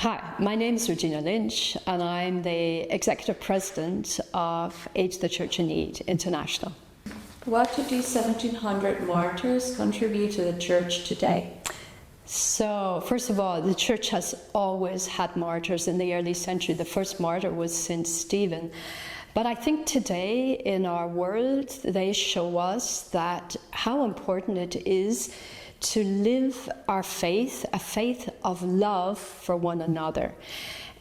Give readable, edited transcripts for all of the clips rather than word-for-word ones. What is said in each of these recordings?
Hi, my name is Regina Lynch and I'm the Executive President of Age the Church in Need International. What did these 1700 martyrs contribute to the Church today? So, first of all, the Church has always had martyrs in the early century. The first martyr was St. Stephen. But I think today in our world, they show us that how important it is to live our faith, a faith of love for one another.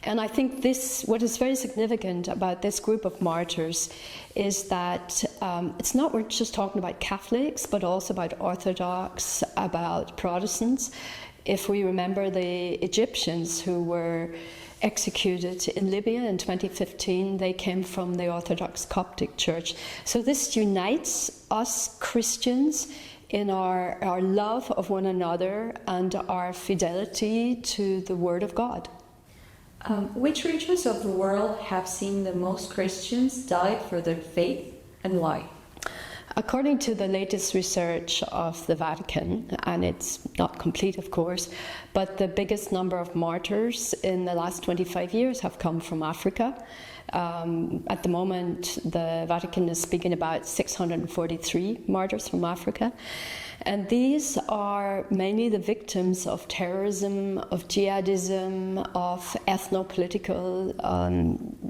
And I think what is very significant about this group of martyrs is that it's not we're just talking about Catholics, but also about Orthodox, about Protestants. If we remember the Egyptians who were executed in Libya in 2015, they came from the Orthodox Coptic Church. So this unites us Christians in our love of one another and our fidelity to the Word of God. Which regions of the world have seen the most Christians die for their faith, and why? According to the latest research of the Vatican, and it's not complete of course, but the biggest number of martyrs in the last 25 years have come from Africa. At the moment, the Vatican is speaking about 643 martyrs from Africa. And these are mainly the victims of terrorism, of jihadism, of ethno-political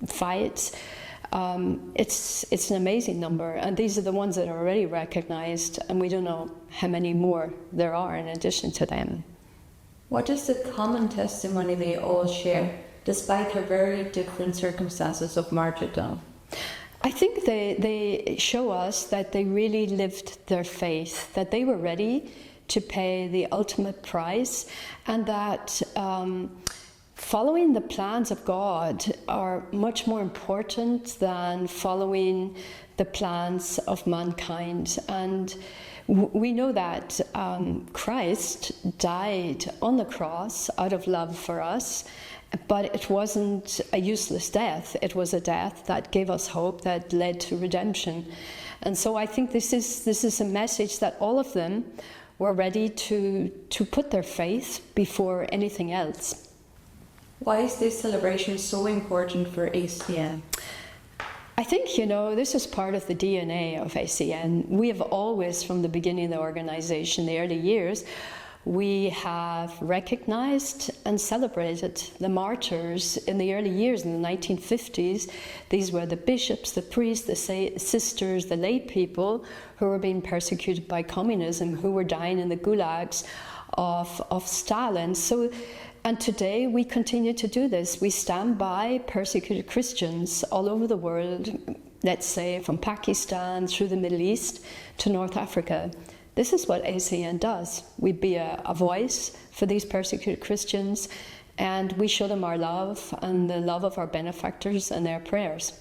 fights. It's an amazing number, and these are the ones that are already recognized, and we don't know how many more there are in addition to them. What is the common testimony they all share, despite their very different circumstances of martyrdom? I think they show us that they really lived their faith, that they were ready to pay the ultimate price, and that following the plans of God are much more important than following the plans of mankind. And we know that Christ died on the cross out of love for us, but it wasn't a useless death. It was a death that gave us hope, that led to redemption. And so I think this is a message that all of them were ready to put their faith before anything else. Why is this celebration so important for ACN? I think, this is part of the DNA of ACN. We have always, from the beginning of the organization, the early years, we have recognized and celebrated the martyrs in the early years, in the 1950s. These were the bishops, the priests, the sisters, the lay people who were being persecuted by communism, who were dying in the gulags of Stalin. And today we continue to do this. We stand by persecuted Christians all over the world, let's say from Pakistan through the Middle East to North Africa. This is what ACN does. We be a voice for these persecuted Christians, and we show them our love and the love of our benefactors and their prayers.